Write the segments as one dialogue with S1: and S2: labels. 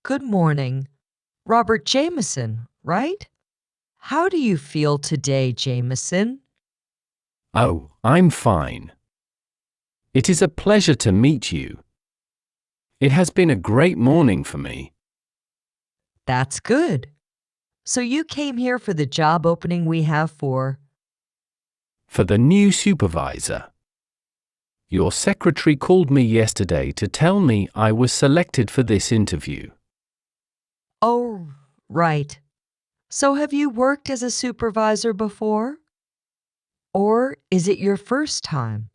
S1: Good morning. Robert Jameson, right? How do you feel today, Jameson?
S2: Oh, I'm fine. It is a pleasure to meet you. It has been a great morning for me.
S1: That's good. So you came here for the job opening we have
S2: For the new supervisor. Your secretary called me yesterday to tell me I was selected for this interview.
S1: Oh, right. So have you worked as a supervisor before? Or is it your first time?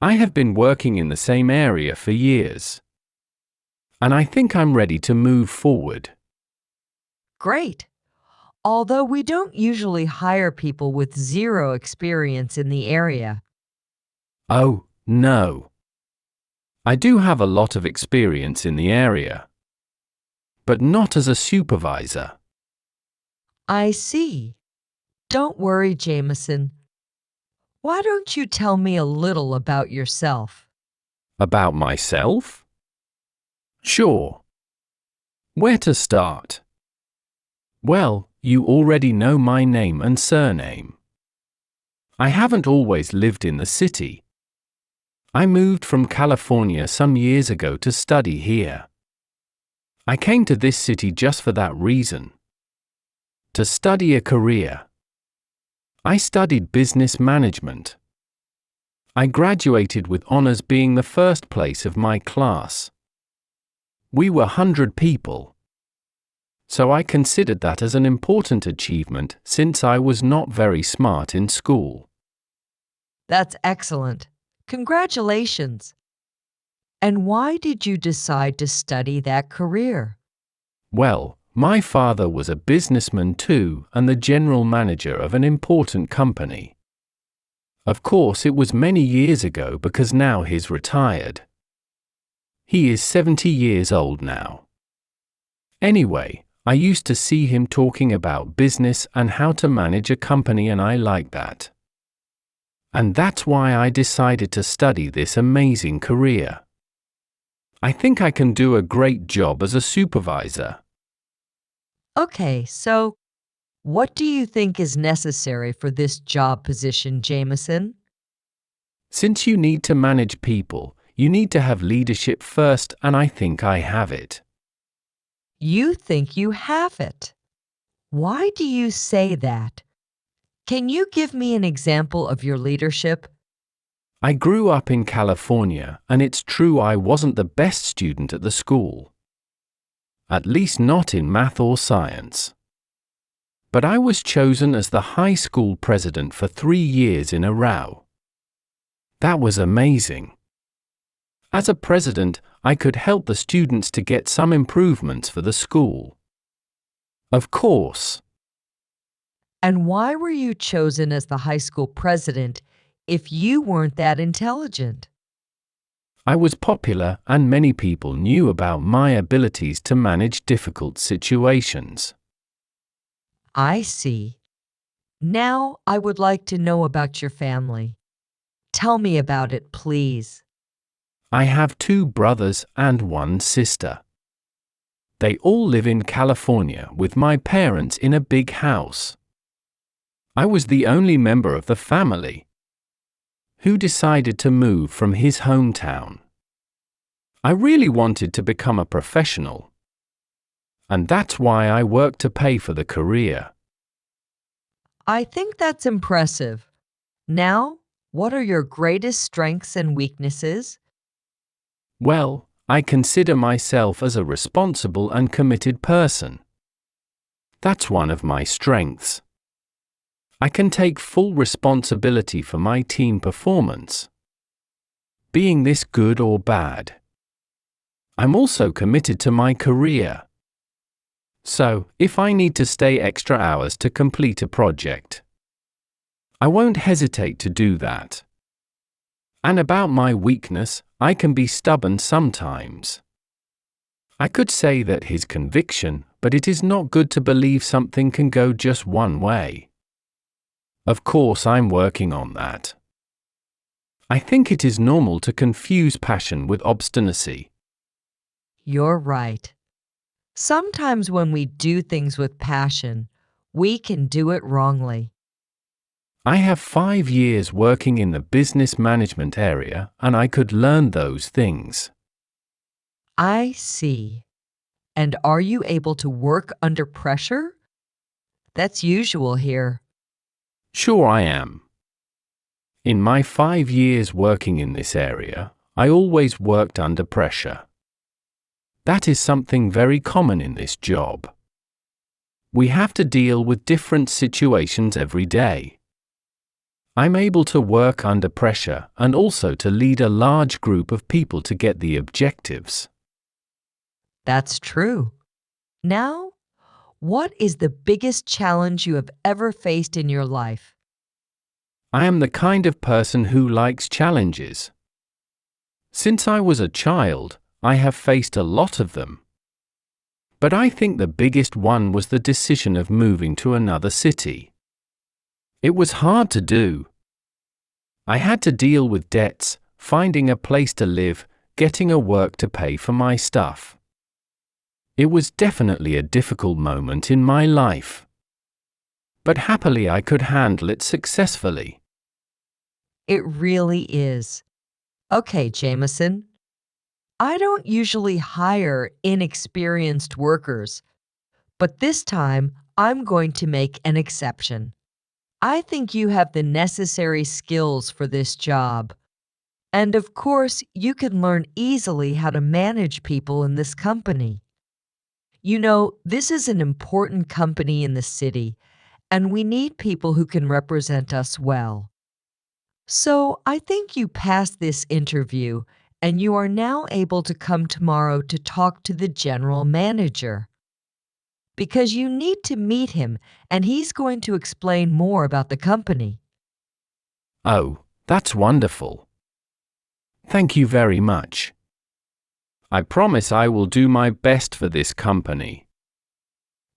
S2: I have been working in the same area for years. And I think I'm ready to move forward.
S1: Great. Although we don't usually hire people with zero experience in the area.
S2: Oh, no. I do have a lot of experience in the area. But not as a supervisor.
S1: I see. Don't worry, Jameson. Why don't you tell me a little about yourself?
S2: About myself? Sure. Where to start? Well, you already know my name and surname. I haven't always lived in the city. I moved from California some years ago to study here. I came to this city just for that reason. To study a career. I studied business management. I graduated with honors, being the first place of my class. We were 100 people. So I considered that as an important achievement since I was not very smart in school.
S1: That's excellent. Congratulations. And why did you decide to study that career?
S2: Well, my father was a businessman too and the general manager of an important company. Of course, it was many years ago because now he's retired. He is 70 years old now. Anyway, I used to see him talking about business and how to manage a company, and I like that. And that's why I decided to study this amazing career. I think I can do a great job as a supervisor.
S1: Okay, so what do you think is necessary for this job position, Jameson?
S2: Since you need to manage people, you need to have leadership first, and I think I have it.
S1: You think you have it. Why do you say that? Can you give me an example of your leadership?
S2: I grew up in California, and it's true I wasn't the best student at the school. At least not in math or science. But I was chosen as the high school president for 3 years in a row. That was amazing. As a president, I could help the students to get some improvements for the school. Of course.
S1: And why were you chosen as the high school president if you weren't that intelligent?
S2: I was popular and many people knew about my abilities to manage difficult situations.
S1: I see. Now I would like to know about your family. Tell me about it, please.
S2: I have 2 brothers and 1 sister. They all live in California with my parents in a big house. I was the only member of the family who decided to move from his hometown. I really wanted to become a professional. And that's why I worked to pay for the career.
S1: I think that's impressive. Now, what are your greatest strengths and weaknesses?
S2: Well, I consider myself as a responsible and committed person. That's one of my strengths. I can take full responsibility for my team performance, being this good or bad. I'm also committed to my career. So, if I need to stay extra hours to complete a project, I won't hesitate to do that. And about my weakness, I can be stubborn sometimes. I could say that his conviction, but it is not good to believe something can go just one way. Of course, I'm working on that. I think it is normal to confuse passion with obstinacy.
S1: You're right. Sometimes when we do things with passion, we can do it wrongly.
S2: I have 5 years working in the business management area and I could learn those things.
S1: I see. And are you able to work under pressure? That's usual here.
S2: Sure, I am. In my 5 years working in this area, I always worked under pressure. That is something very common in this job. We have to deal with different situations every day. I'm able to work under pressure and also to lead a large group of people to get the objectives.
S1: That's true. Now, what is the biggest challenge you have ever faced in your life?
S2: I am the kind of person who likes challenges. Since I was a child, I have faced a lot of them. But I think the biggest one was the decision of moving to another city. It was hard to do. I had to deal with debts, finding a place to live, getting a work to pay for my stuff. It was definitely a difficult moment in my life. But happily I could handle it successfully.
S1: It really is. Okay, Jameson. I don't usually hire inexperienced workers, but this time I'm going to make an exception. I think you have the necessary skills for this job. And of course, you can learn easily how to manage people in this company. You know, this is an important company in the city, and we need people who can represent us well. So I think you passed this interview, and you are now able to come tomorrow to talk to the general manager. Because you need to meet him, and he's going to explain more about the company.
S2: Oh, that's wonderful. Thank you very much. I promise I will do my best for this company.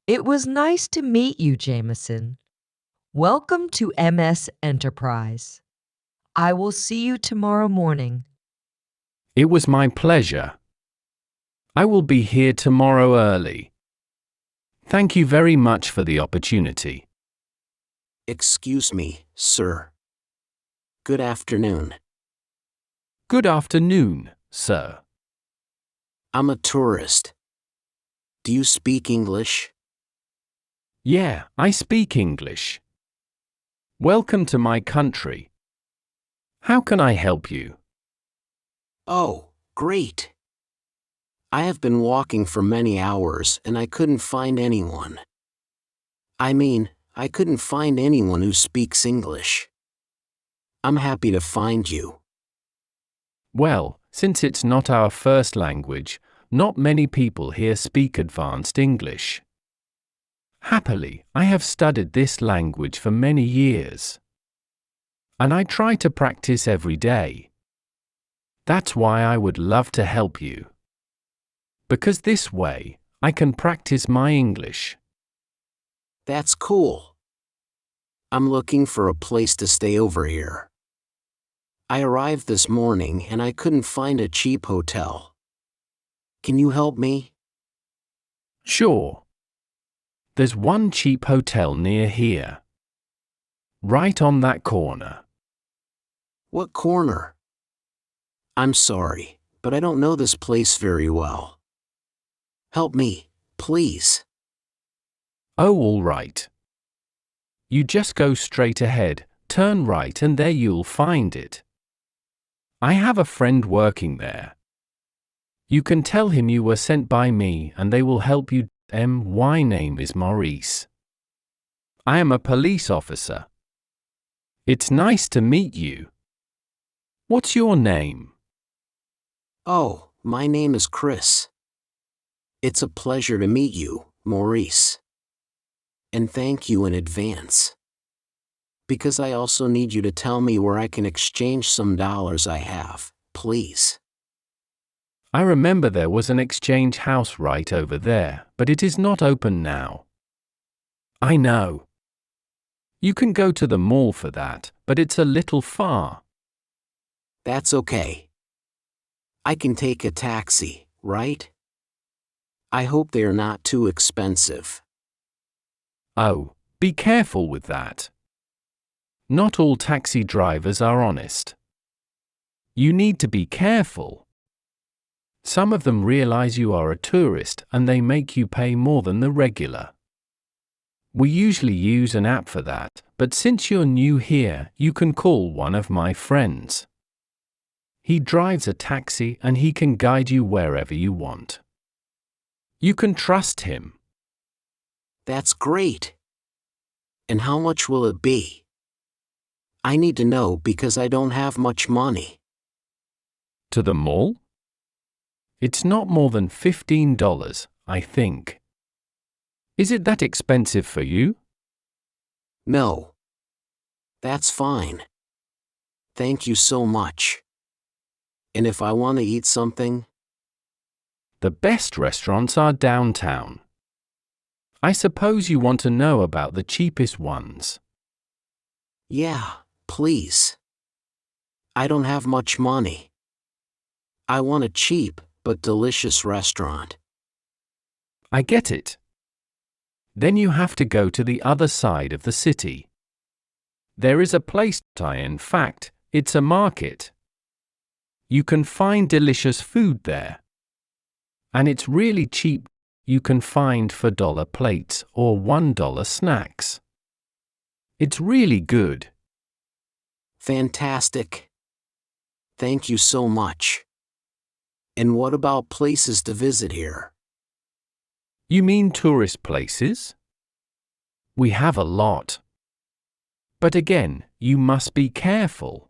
S1: It was nice to meet you, Jameson. Welcome to MS Enterprise. I will see you tomorrow morning.
S2: It was my pleasure. I will be here tomorrow early. Thank you very much for the opportunity.
S3: Excuse me, sir. Good afternoon.
S2: Good afternoon, sir.
S3: I'm a tourist. Do you speak English?
S2: Yeah, I speak English. Welcome to my country. How can I help you?
S3: Oh, great. I have been walking for many hours and I couldn't find anyone. I couldn't find anyone who speaks English. I'm happy to find you.
S2: Well, since it's not our first language, not many people here speak advanced English. Happily, I have studied this language for many years. And I try to practice every day. That's why I would love to help you. Because this way, I can practice my English.
S3: That's cool. I'm looking for a place to stay over here. I arrived this morning and I couldn't find a cheap hotel. Can you help me?
S2: Sure. There's one cheap hotel near here. Right on that corner.
S3: What corner? I'm sorry, but I don't know this place very well. Help me, please.
S2: Oh, all right. You just go straight ahead, turn right, and there you'll find it. I have a friend working there. You can tell him you were sent by me and they will help you. My name is Maurice. I am a police officer. It's nice to meet you. What's your name?
S3: Oh, my name is Chris. It's a pleasure to meet you, Maurice. And thank you in advance. Because I also need you to tell me where I can exchange some dollars I have, please.
S2: I remember there was an exchange house right over there, but it is not open now. I know. You can go to the mall for that, but it's a little far.
S3: That's okay. I can take a taxi, right? I hope they are not too expensive.
S2: Oh, be careful with that. Not all taxi drivers are honest. You need to be careful. Some of them realize you are a tourist and they make you pay more than the regular. We usually use an app for that, but since you're new here, you can call one of my friends. He drives a taxi and he can guide you wherever you want. You can trust him.
S3: That's great. And how much will it be? I need to know because I don't have much money.
S2: To the mall? It's not more than $15, I think. Is it that expensive for you?
S3: No. That's fine. Thank you so much. And if I want to eat something?
S2: The best restaurants are downtown. I suppose you want to know about the cheapest ones.
S3: Yeah, please. I don't have much money. I want a cheap but delicious restaurant.
S2: I get it. Then you have to go to the other side of the city. There is a place, in fact, it's a market. You can find delicious food there. And it's really cheap. You can find for dollar plates or $1 snacks. It's really good.
S3: Fantastic. Thank you so much. And what about places to visit here?
S2: You mean tourist places? We have a lot. But again, you must be careful.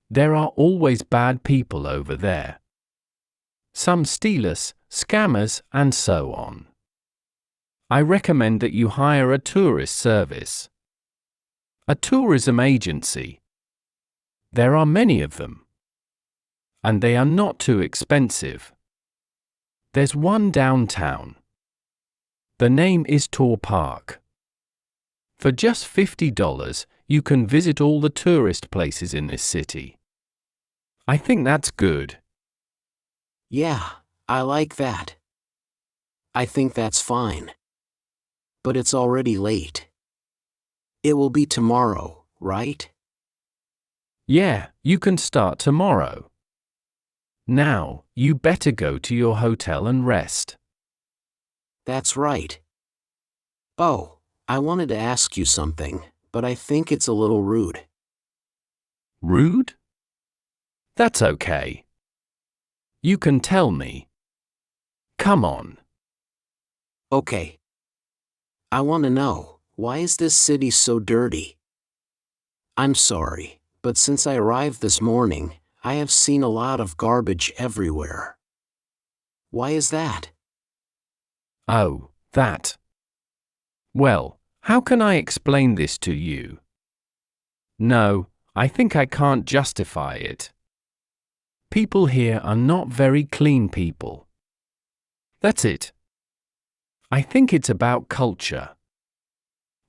S2: There are always bad people over there. Some stealers, scammers, and so on. I recommend that you hire a tourist service. A tourism agency. There are many of them. And they are not too expensive. There's one downtown. The name is Tour Park. For just $50, you can visit all the tourist places in this city. I think that's good.
S3: Yeah, I like that. I think that's fine. But it's already late. It will be tomorrow, right?
S2: Yeah, you can start tomorrow. Now, you better go to your hotel and rest.
S3: That's right. Oh, I wanted to ask you something, but I think it's a little rude.
S2: Rude? That's okay. You can tell me. Come on.
S3: Okay. I want to know, why is this city so dirty? I'm sorry, but since I arrived this morning, I have seen a lot of garbage everywhere. Why is that?
S2: Oh, that. Well, how can I explain this to you? No, I think I can't justify it. People here are not very clean people. That's it. I think it's about culture.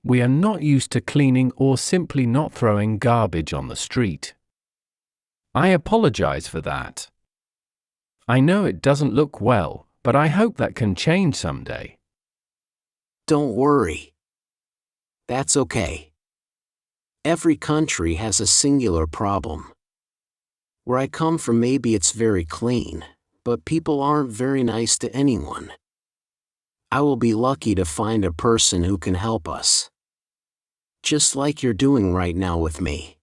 S2: We are not used to cleaning or simply not throwing garbage on the street. I apologize for that. I know it doesn't look well, but I hope that can change someday.
S3: Don't worry. That's okay. Every country has a singular problem. Where I come from, maybe it's very clean, but people aren't very nice to anyone. I will be lucky to find a person who can help us. Just like you're doing right now with me.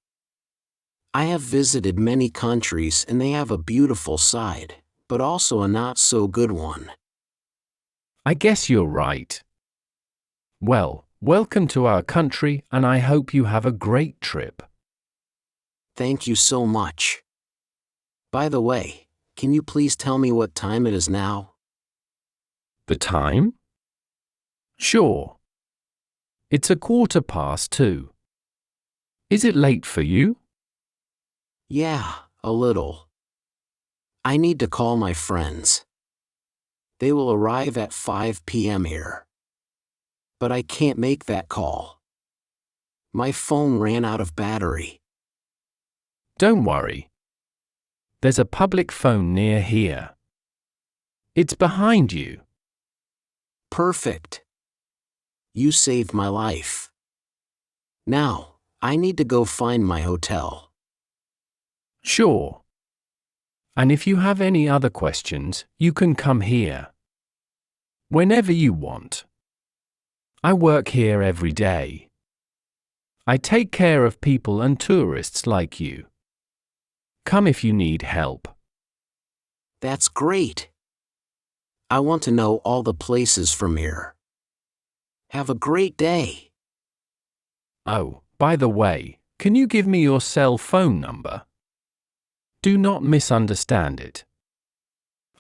S3: I have visited many countries and they have a beautiful side, but also a not so good one.
S2: I guess you're right. Well, welcome to our country and I hope you have a great trip.
S3: Thank you so much. By the way, can you please tell me what time it is now?
S2: The time? Sure. It's 2:15. Is it late for you?
S3: Yeah, a little. I need to call my friends. They will arrive at 5 p.m. here. But I can't make that call. My phone ran out of battery.
S2: Don't worry. There's a public phone near here. It's behind you.
S3: Perfect. You saved my life. Now, I need to go find my hotel.
S2: Sure. And if you have any other questions, you can come here. Whenever you want. I work here every day. I take care of people and tourists like you. Come if you need help.
S3: That's great. I want to know all the places from here. Have a great day.
S2: Oh, by the way, can you give me your cell phone number? Do not misunderstand it.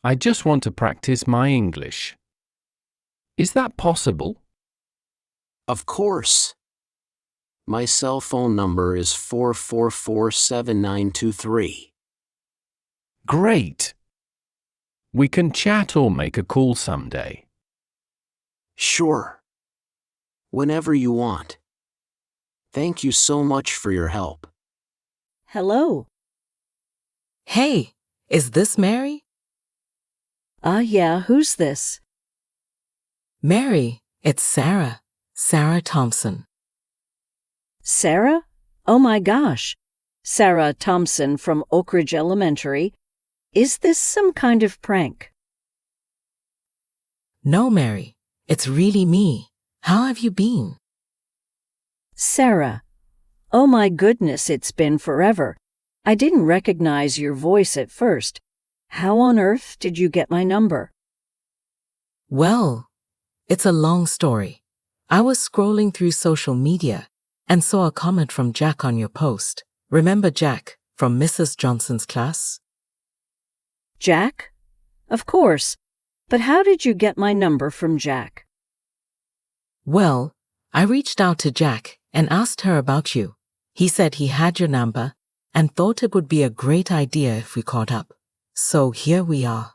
S2: I just want to practice my English. Is that possible?
S3: Of course. My cell phone number is 444-7923.
S2: Great! We can chat or make a call someday.
S3: Sure. Whenever you want. Thank you so much for your help.
S4: Hello.
S5: Hey, is this Mary?
S4: Yeah, who's this?
S5: Mary, it's Sarah. Sarah Thompson.
S4: Sarah? Oh my gosh. Sarah Thompson from Oak Ridge Elementary. Is this some kind of prank?
S5: No, Mary, it's really me. How have you been?
S4: Sarah. Oh my goodness, it's been forever. I didn't recognize your voice at first. How on earth did you get my number?
S5: Well, it's a long story. I was scrolling through social media and saw a comment from Jack on your post. Remember Jack from Mrs. Johnson's class?
S4: Jack? Of course. But how did you get my number from Jack?
S5: Well, I reached out to Jack and asked her about you. He said he had your number and thought it would be a great idea if we caught up. So here we are.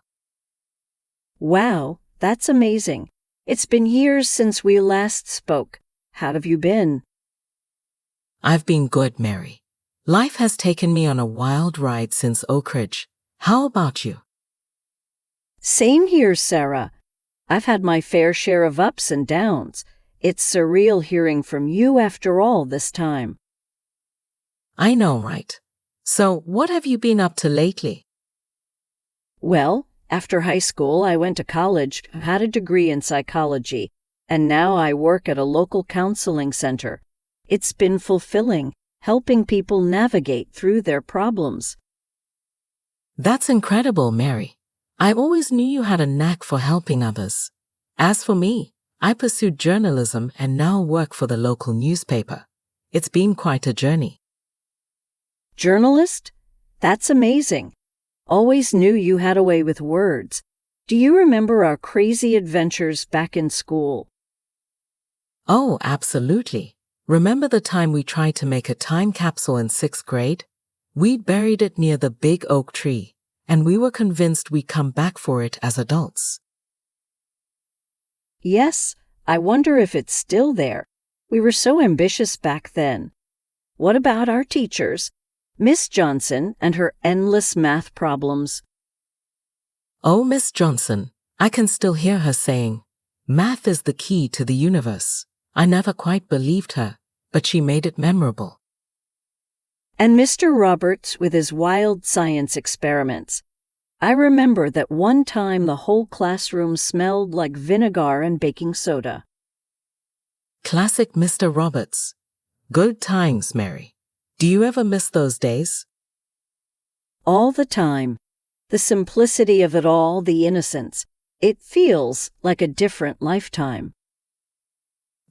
S4: Wow, that's amazing. It's been years since we last spoke. How have you been?
S5: I've been good, Mary. Life has taken me on a wild ride since Oak Ridge. How about you?
S4: Same here, Sarah. I've had my fair share of ups and downs. It's surreal hearing from you after all this time.
S5: I know, right? So, what have you been up to lately?
S4: Well, after high school, I went to college, had a degree in psychology, and now I work at a local counseling center. It's been fulfilling, helping people navigate through their problems.
S5: That's incredible, Mary. I always knew you had a knack for helping others. As for me, I pursued journalism and now work for the local newspaper. It's been quite a journey.
S4: Journalist? That's amazing. Always knew you had a way with words. Do you remember our crazy adventures back in school?
S5: Oh, absolutely. Remember the time we tried to make a time capsule in 6th grade? We buried it near the big oak tree, and we were convinced we'd come back for it as adults.
S4: Yes, I wonder if it's still there. We were so ambitious back then. What about our teachers? Miss Johnson and her endless math problems.
S5: Oh, Miss Johnson, I can still hear her saying, "Math is the key to the universe." I never quite believed her, but she made it memorable.
S4: And Mr. Roberts with his wild science experiments. I remember that one time the whole classroom smelled like vinegar and baking soda.
S5: Classic Mr. Roberts. Good times, Mary. Do you ever miss those days?
S4: All the time. The simplicity of it all, the innocence. It feels like a different lifetime.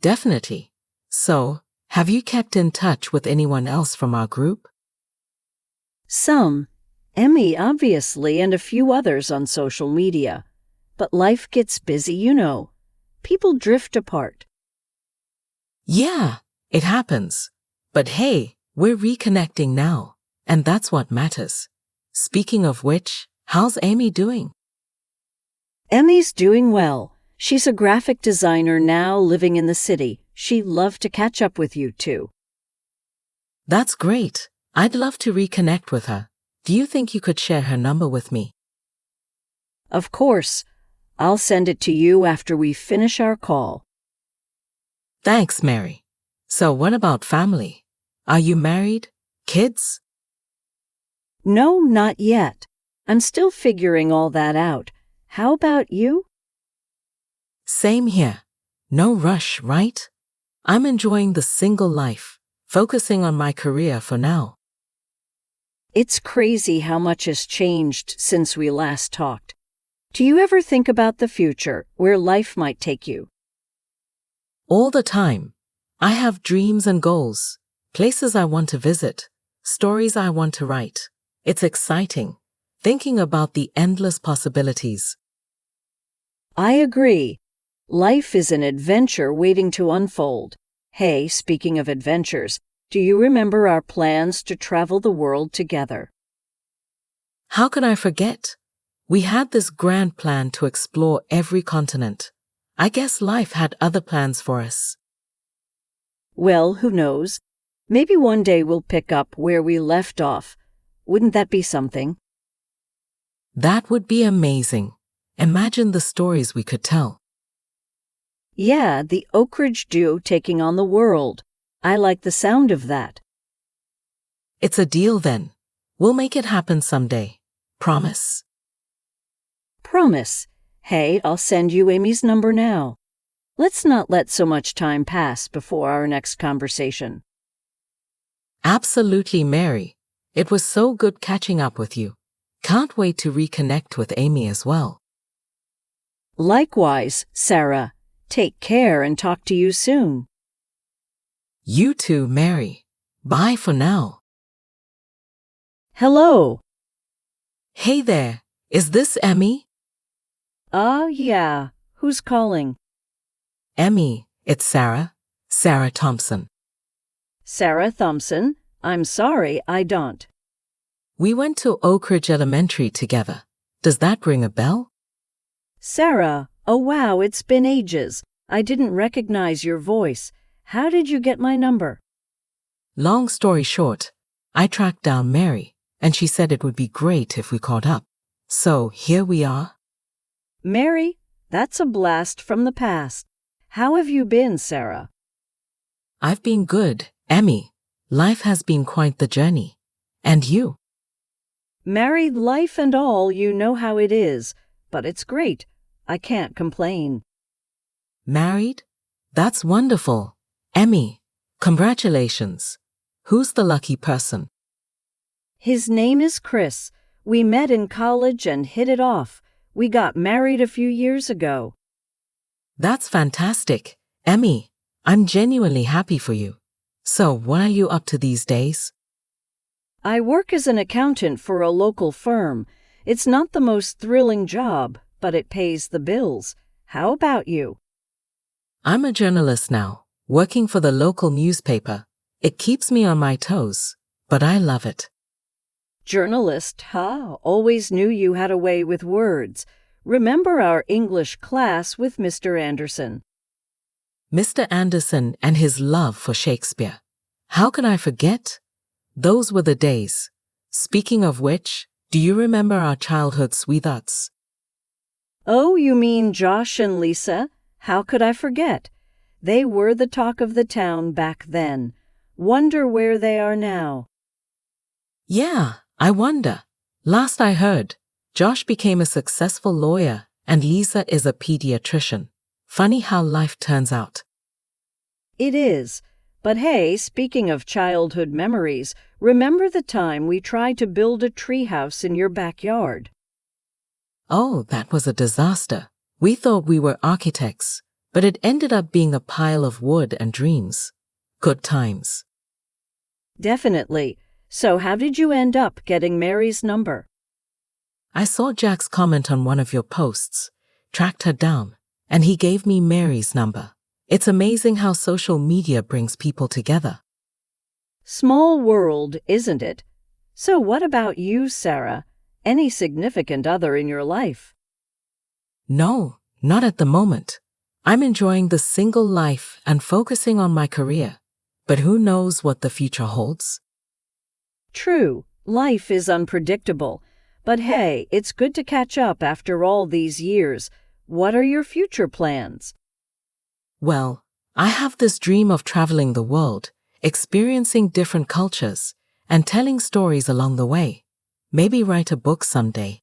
S5: Definitely. So, have you kept in touch with anyone else from our group?
S4: Some. Emmy, obviously, and a few others on social media. But life gets busy, you know. People drift apart.
S5: Yeah, it happens. But hey, we're reconnecting now, and that's what matters. Speaking of which, how's Amy doing?
S4: Emmy's doing well. She's a graphic designer now living in the city. She'd love to catch up with you too.
S5: That's great. I'd love to reconnect with her. Do you think you could share her number with me?
S4: Of course. I'll send it to you after we finish our call.
S5: Thanks, Mary. So what about family? Are you married? Kids?
S4: No, not yet. I'm still figuring all that out. How about you?
S5: Same here. No rush, right? I'm enjoying the single life, focusing on my career for now.
S4: It's crazy how much has changed since we last talked. Do you ever think about the future, where life might take you?
S5: All the time. I have dreams and goals, places I want to visit, stories I want to write. It's exciting, thinking about the endless possibilities.
S4: I agree. Life is an adventure waiting to unfold. Hey, speaking of adventures, do you remember our plans to travel the world together?
S5: How could I forget? We had this grand plan to explore every continent. I guess life had other plans for us.
S4: Well, who knows? Maybe one day we'll pick up where we left off. Wouldn't that be something?
S5: That would be amazing. Imagine the stories we could tell.
S4: Yeah, the Oak Ridge Duo taking on the world. I like the sound of that.
S5: It's a deal then. We'll make it happen someday. Promise.
S4: Promise. Hey, I'll send you Amy's number now. Let's not let so much time pass before our next conversation.
S5: Absolutely, Mary. It was so good catching up with you. Can't wait to reconnect with Amy as well.
S4: Likewise, Sarah. Take care and talk to you soon.
S5: You too, Mary. Bye for now.
S4: Hello.
S5: Hey there. Is this Emmy?
S4: Yeah. Who's calling?
S5: Emmy, it's Sarah. Sarah Thompson.
S4: Sarah Thompson. I'm sorry, I don't.
S5: We went to Oak Ridge Elementary together. Does that ring a bell?
S4: Sarah. Oh wow, it's been ages. I didn't recognize your voice. How did you get my number?
S5: Long story short, I tracked down Mary, and she said it would be great if we caught up. So here we are.
S4: Mary, that's a blast from the past. How have you been, Sarah?
S5: I've been good, Emmy. Life has been quite the journey. And you?
S4: Married life and all, you know how it is. But it's great. I can't complain.
S5: Married? That's wonderful. Emmy, congratulations. Who's the lucky person?
S4: His name is Chris. We met in college and hit it off. We got married a few years ago.
S5: That's fantastic. Emmy, I'm genuinely happy for you. So, what are you up to these days?
S4: I work as an accountant for a local firm. It's not the most thrilling job, but it pays the bills. How about you?
S5: I'm a journalist now, working for the local newspaper. It keeps me on my toes, but I love it.
S4: Journalist, huh? Always knew you had a way with words. Remember our English class with Mr. Anderson?
S5: Mr. Anderson and his love for Shakespeare. How can I forget? Those were the days. Speaking of which, do you remember our childhood sweethearts?
S4: Oh, you mean Josh and Lisa? How could I forget? They were the talk of the town back then. Wonder where they are now.
S5: Yeah, I wonder. Last I heard, Josh became a successful lawyer and Lisa is a pediatrician. Funny how life turns out.
S4: It is. But hey, speaking of childhood memories, remember the time we tried to build a treehouse in your backyard?
S5: Oh, that was a disaster. We thought we were architects, but it ended up being a pile of wood and dreams. Good times.
S4: Definitely. So how did you end up getting Mary's number?
S5: I saw Jack's comment on one of your posts, tracked her down, and he gave me Mary's number. It's amazing how social media brings people together.
S4: Small world, isn't it? So what about you, Sarah? Any significant other in your life?
S5: No, not at the moment. I'm enjoying the single life and focusing on my career. But who knows what the future holds?
S4: True, life is unpredictable. But hey, it's good to catch up after all these years. What are your future plans?
S5: Well, I have this dream of traveling the world, experiencing different cultures, and telling stories along the way. Maybe write a book someday.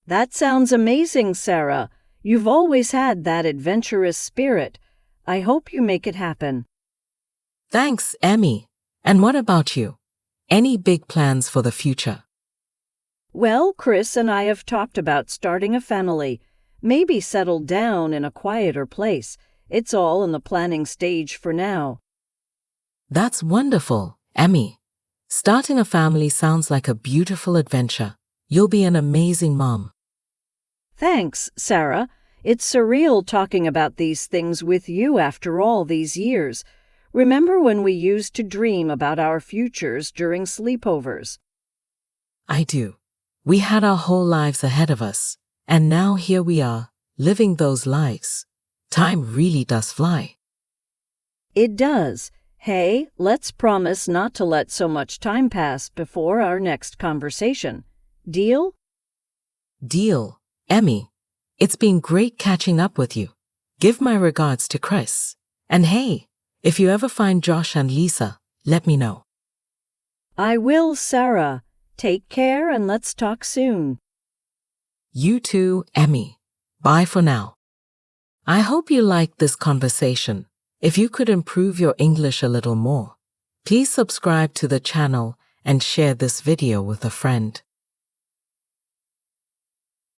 S4: That sounds amazing, Sarah. You've always had that adventurous spirit. I hope you make it happen.
S5: Thanks, Emmy. And what about you? Any big plans for the future?
S4: Well, Chris and I have talked about starting a family, maybe settle down in a quieter place. It's all in the planning stage for now.
S5: That's wonderful, Emmy. Starting a family sounds like a beautiful adventure. You'll be an amazing mom.
S4: Thanks, Sarah. It's surreal talking about these things with you after all these years. Remember when we used to dream about our futures during sleepovers?
S5: I do. We had our whole lives ahead of us, and now here we are, living those lives. Time really does fly.
S4: It does. Hey, let's promise not to let so much time pass before our next conversation. Deal?
S5: Deal. Emmy, it's been great catching up with you. Give my regards to Chris. And hey, if you ever find Josh and Lisa, let me know.
S4: I will, Sarah. Take care and let's talk soon.
S5: You too, Emmy. Bye for now. I hope you liked this conversation. If you could improve your English a little more, please subscribe to the channel and share this video with a friend.